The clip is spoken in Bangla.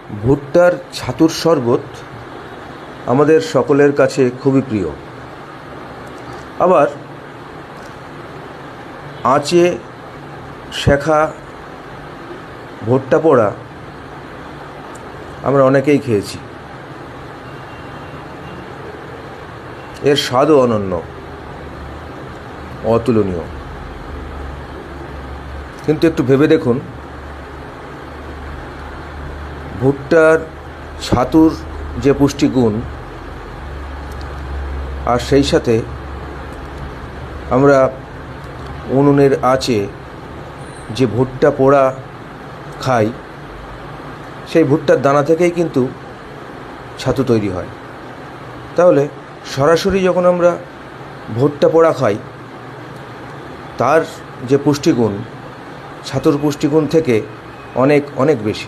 ভুট্টার ছাতুর শরবত আমাদের সকলের কাছে খুবই প্রিয়। আবার আঁচে শেখা ভুট্টা পোড়া আমরা অনেকেই খেয়েছি। এর স্বাদও অনন্য, অতুলনীয়। কিন্তু একটু ভেবে দেখুন, ভুট্টার ছাতুর যে পুষ্টিগুণ, আর সেই সাথে আমরা উনুনের আঁচে যে ভুট্টা পোড়া খাই, সেই ভুট্টার দানা থেকেই কিন্তু ছাতু তৈরি হয়। তাহলে সরাসরি যখন আমরা ভুট্টা পোড়া খাই, তার যে পুষ্টিগুণ ছাতুর পুষ্টিগুণ থেকে অনেক অনেক বেশি।